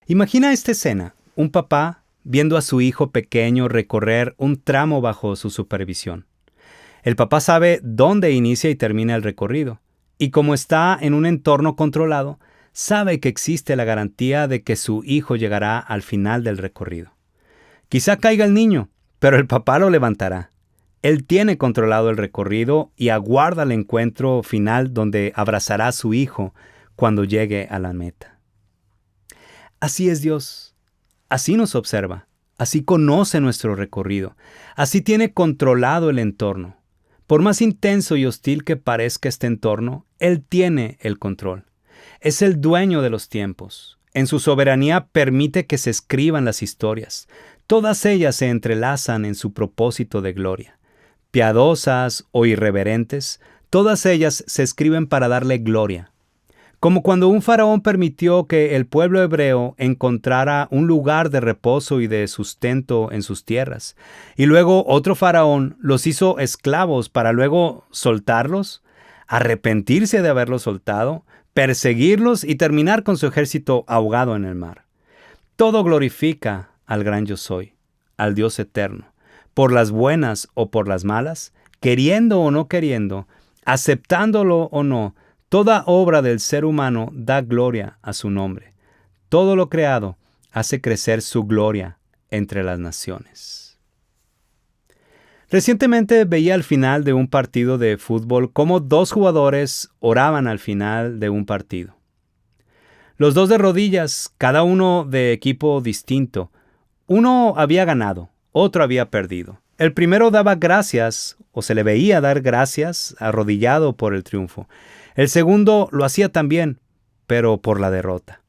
Imagina esta escena, un papá viendo a su hijo pequeño recorrer un tramo bajo su supervisión. El papá sabe dónde inicia y termina el recorrido, y como está en un entorno controlado, sabe que existe la garantía de que su hijo llegará al final del recorrido. Quizá caiga el niño, pero el papá lo levantará. Él tiene controlado el recorrido y aguarda el encuentro final donde abrazará a su hijo cuando llegue a la meta. Así es Dios. Así nos observa. Así conoce nuestro recorrido. Así tiene controlado el entorno. Por más intenso y hostil que parezca este entorno, Él tiene el control. Es el dueño de los tiempos. En su soberanía permite que se escriban las historias. Todas ellas se entrelazan en su propósito de gloria. Piadosas o irreverentes, todas ellas se escriben para darle gloria. Como cuando un faraón permitió que el pueblo hebreo encontrara un lugar de reposo y de sustento en sus tierras, y luego otro faraón los hizo esclavos para luego soltarlos, arrepentirse de haberlos soltado, perseguirlos y terminar con su ejército ahogado en el mar. Todo glorifica al gran yo soy, al Dios eterno, por las buenas o por las malas, queriendo o no queriendo, aceptándolo o no. Toda obra del ser humano da gloria a su nombre. Todo lo creado hace crecer su gloria entre las naciones. Recientemente veía al final de un partido de fútbol cómo dos jugadores oraban al final de un partido. Los dos de rodillas, cada uno de equipo distinto. Uno había ganado, otro había perdido. El primero daba gracias, o se le veía dar gracias, arrodillado por el triunfo. El segundo lo hacía también, pero por la derrota.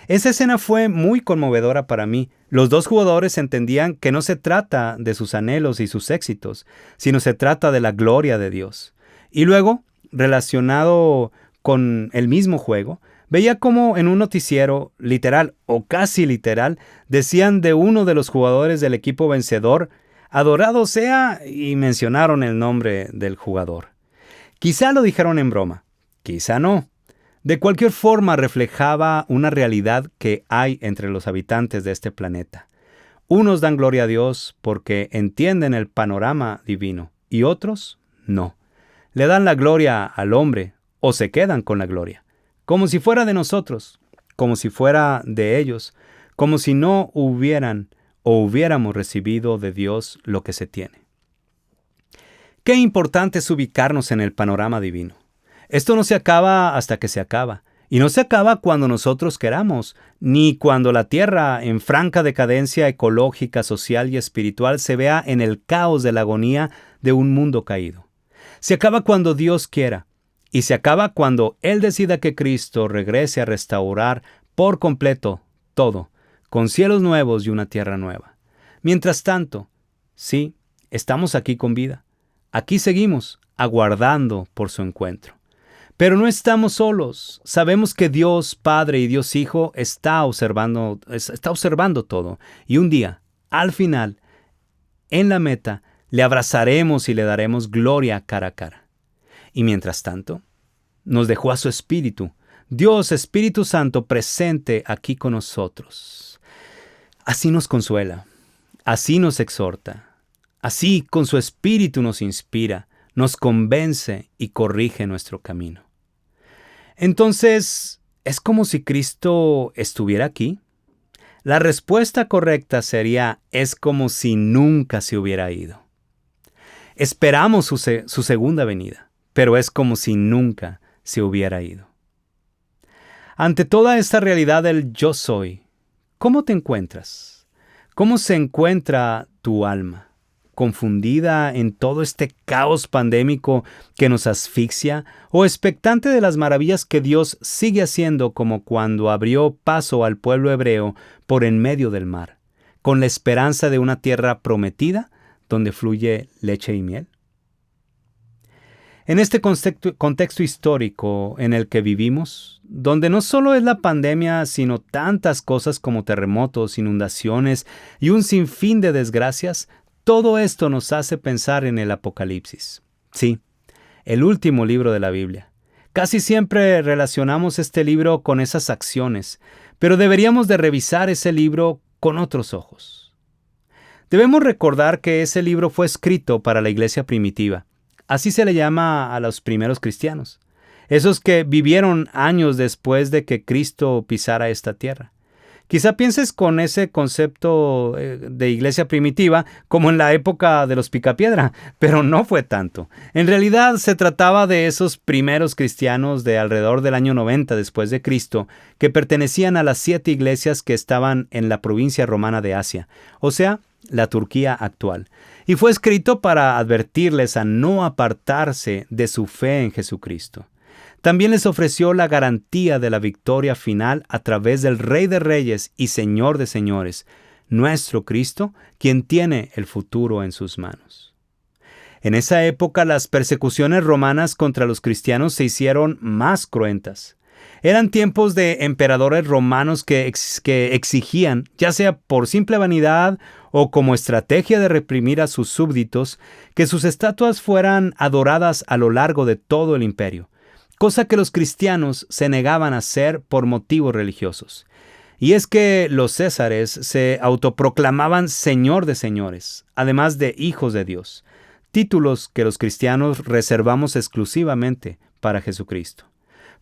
Esa escena fue muy conmovedora para mí. Los dos jugadores entendían que no se trata de sus anhelos y sus éxitos, sino se trata de la gloria de Dios. Y luego, relacionado con el mismo juego, veía cómo en un noticiero, literal o casi literal, decían de uno de los jugadores del equipo vencedor, adorado sea, y mencionaron el nombre del jugador. Quizá lo dijeron en broma, quizá no. De cualquier forma reflejaba una realidad que hay entre los habitantes de este planeta. Unos dan gloria a Dios porque entienden el panorama divino y otros no. Le dan la gloria al hombre o se quedan con la gloria, como si fuera de nosotros, como si fuera de ellos, como si no hubieran o hubiéramos recibido de Dios lo que se tiene. Qué importante es ubicarnos en el panorama divino. Esto no se acaba hasta que se acaba, y no se acaba cuando nosotros queramos, ni cuando la Tierra, en franca decadencia ecológica, social y espiritual, se vea en el caos de la agonía de un mundo caído. Se acaba cuando Dios quiera, y se acaba cuando Él decida que Cristo regrese a restaurar por completo todo, con cielos nuevos y una tierra nueva. Mientras tanto, sí, estamos aquí con vida. Aquí seguimos, aguardando por su encuentro. Pero no estamos solos. Sabemos que Dios Padre y Dios Hijo está observando todo. Y un día, al final, en la meta, le abrazaremos y le daremos gloria cara a cara. Y mientras tanto, nos dejó a su Espíritu, Dios Espíritu Santo presente aquí con nosotros. Así nos consuela, así nos exhorta, así con su Espíritu nos inspira, nos convence y corrige nuestro camino. Entonces, ¿es como si Cristo estuviera aquí? La respuesta correcta sería, es como si nunca se hubiera ido. Esperamos su segunda venida, pero es como si nunca se hubiera ido. Ante toda esta realidad del yo soy, ¿cómo te encuentras? ¿Cómo se encuentra tu alma? ¿Confundida en todo este caos pandémico que nos asfixia? ¿O expectante de las maravillas que Dios sigue haciendo, como cuando abrió paso al pueblo hebreo por en medio del mar, con la esperanza de una tierra prometida donde fluye leche y miel? En este contexto histórico en el que vivimos, donde no solo es la pandemia, sino tantas cosas como terremotos, inundaciones y un sinfín de desgracias, todo esto nos hace pensar en el Apocalipsis. Sí, el último libro de la Biblia, Casi siempre relacionamos este libro con esas acciones, pero deberíamos de revisar ese libro con otros ojos. Debemos recordar que ese libro fue escrito para la iglesia primitiva. Así se le llama a los primeros cristianos, esos que vivieron años después de que Cristo pisara esta tierra. Quizá pienses con ese concepto de iglesia primitiva como en la época de los Picapiedra, pero no fue tanto. En realidad se trataba de esos primeros cristianos de alrededor del año 90 después de Cristo que pertenecían a las 7 iglesias que estaban en la provincia romana de Asia, o sea, la Turquía actual. Y fue escrito para advertirles a no apartarse de su fe en Jesucristo. También les ofreció la garantía de la victoria final a través del Rey de Reyes y Señor de Señores, nuestro Cristo, quien tiene el futuro en sus manos. En esa época las persecuciones romanas contra los cristianos se hicieron más cruentas. Eran tiempos de emperadores romanos que exigían, ya sea por simple vanidad o como estrategia de reprimir a sus súbditos, que sus estatuas fueran adoradas a lo largo de todo el imperio, cosa que los cristianos se negaban a hacer por motivos religiosos. Y es que los césares se autoproclamaban Señor de señores, además de hijos de Dios, títulos que los cristianos reservamos exclusivamente para Jesucristo.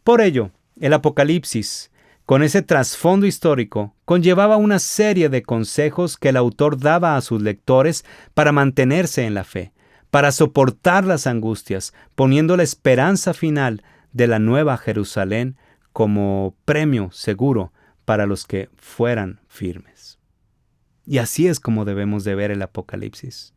Por ello, el Apocalipsis, con ese trasfondo histórico, conllevaba una serie de consejos que el autor daba a sus lectores para mantenerse en la fe, para soportar las angustias, poniendo la esperanza final de la nueva Jerusalén como premio seguro para los que fueran firmes. Y así es como debemos de ver el Apocalipsis,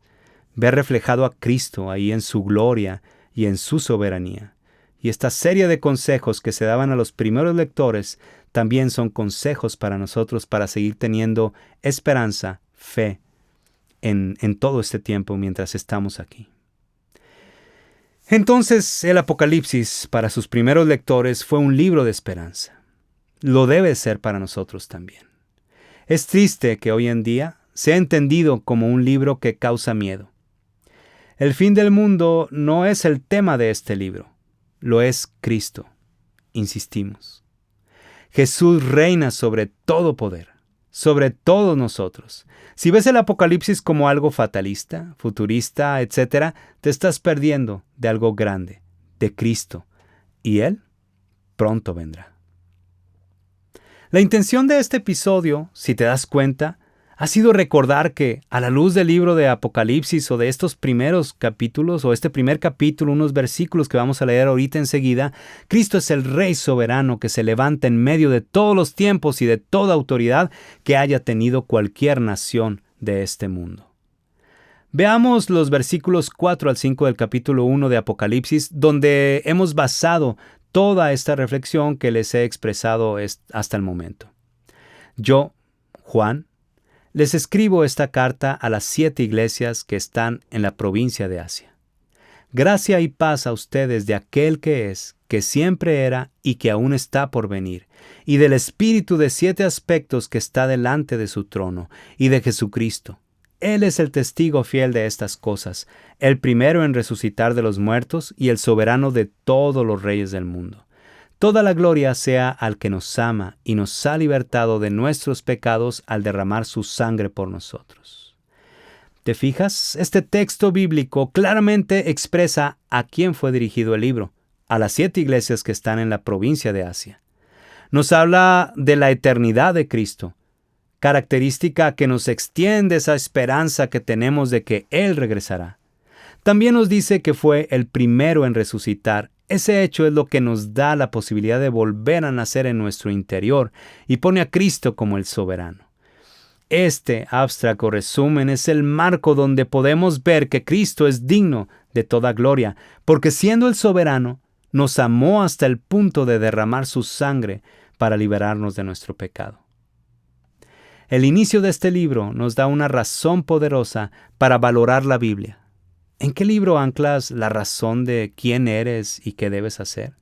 ver reflejado a Cristo ahí en su gloria y en su soberanía. Y esta serie de consejos que se daban a los primeros lectores también son consejos para nosotros para seguir teniendo esperanza, fe en todo este tiempo mientras estamos aquí. Entonces el Apocalipsis para sus primeros lectores fue un libro de esperanza. Lo debe ser para nosotros también. Es triste que hoy en día sea entendido como un libro que causa miedo. El fin del mundo no es el tema de este libro, lo es Cristo. Insistimos. Jesús reina sobre todo poder, sobre todos nosotros. Si ves el Apocalipsis como algo fatalista, futurista, etc., te estás perdiendo de algo grande, de Cristo, y Él pronto vendrá. La intención de este episodio, si te das cuenta, ha sido recordar que, a la luz del libro de Apocalipsis o de estos primeros capítulos, o este primer capítulo, unos versículos que vamos a leer ahorita enseguida, Cristo es el Rey soberano que se levanta en medio de todos los tiempos y de toda autoridad que haya tenido cualquier nación de este mundo. Veamos los versículos 4 al 5 del capítulo 1 de Apocalipsis, donde hemos basado toda esta reflexión que les he expresado hasta el momento. Yo, Juan, les escribo esta carta a las 7 iglesias que están en la provincia de Asia. Gracia y paz a ustedes de aquel que es, que siempre era y que aún está por venir, y del Espíritu de 7 aspectos que está delante de su trono, y de Jesucristo. Él es el testigo fiel de estas cosas, el primero en resucitar de los muertos y el soberano de todos los reyes del mundo. Toda la gloria sea al que nos ama y nos ha libertado de nuestros pecados al derramar su sangre por nosotros. ¿Te fijas? Este texto bíblico claramente expresa a quién fue dirigido el libro, a las 7 iglesias que están en la provincia de Asia. Nos habla de la eternidad de Cristo, característica que nos extiende esa esperanza que tenemos de que Él regresará. También nos dice que fue el primero en resucitar. Ese hecho es lo que nos da la posibilidad de volver a nacer en nuestro interior y pone a Cristo como el soberano. Este abstracto resumen es el marco donde podemos ver que Cristo es digno de toda gloria, porque siendo el soberano, nos amó hasta el punto de derramar su sangre para liberarnos de nuestro pecado. El inicio de este libro nos da una razón poderosa para valorar la Biblia. ¿En qué libro anclas la razón de quién eres y qué debes hacer?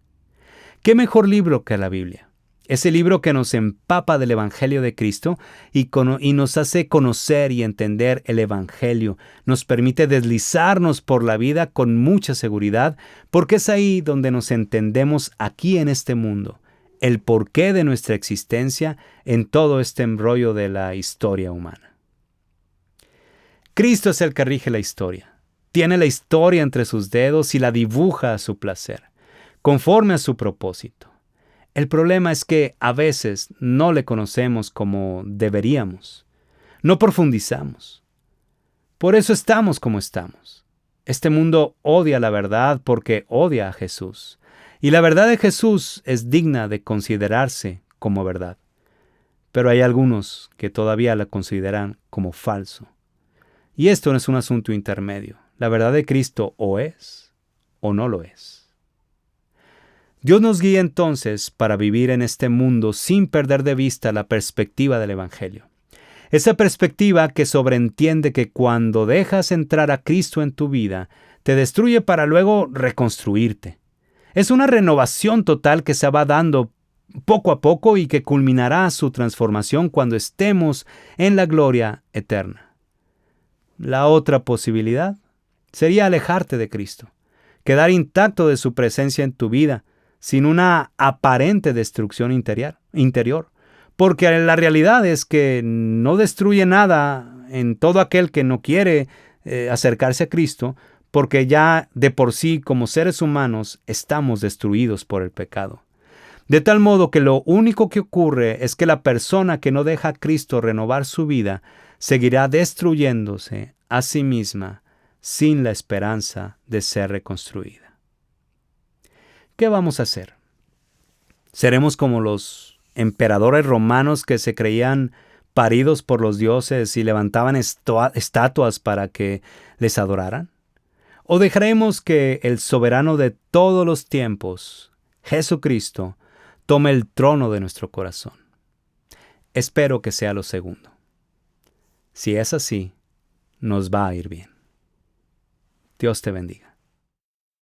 ¿Qué mejor libro que la Biblia? Ese libro que nos empapa del Evangelio de Cristo y nos hace conocer y entender el Evangelio. Nos permite deslizarnos por la vida con mucha seguridad, porque es ahí donde nos entendemos aquí en este mundo, el porqué de nuestra existencia en todo este embrollo de la historia humana. Cristo es el que rige la historia. Tiene la historia entre sus dedos y la dibuja a su placer, conforme a su propósito. El problema es que a veces no le conocemos como deberíamos. No profundizamos. Por eso estamos como estamos. Este mundo odia la verdad porque odia a Jesús. Y la verdad de Jesús es digna de considerarse como verdad. Pero hay algunos que todavía la consideran como falso. Y esto no es un asunto intermedio. La verdad de Cristo o es o no lo es. Dios nos guía entonces para vivir en este mundo sin perder de vista la perspectiva del Evangelio. Esa perspectiva que sobreentiende que cuando dejas entrar a Cristo en tu vida, te destruye para luego reconstruirte. Es una renovación total que se va dando poco a poco y que culminará su transformación cuando estemos en la gloria eterna. La otra posibilidad sería alejarte de Cristo, quedar intacto de su presencia en tu vida, sin una aparente destrucción interior, porque la realidad es que no destruye nada en todo aquel que no quiere acercarse a Cristo, porque ya de por sí como seres humanos estamos destruidos por el pecado. De tal modo que lo único que ocurre es que la persona que no deja a Cristo renovar su vida seguirá destruyéndose a sí misma sin la esperanza de ser reconstruida. ¿Qué vamos a hacer? ¿Seremos como los emperadores romanos que se creían paridos por los dioses y levantaban estatuas para que les adoraran? ¿O dejaremos que el soberano de todos los tiempos, Jesucristo, tome el trono de nuestro corazón? Espero que sea lo segundo. Si es así, nos va a ir bien. Dios te bendiga.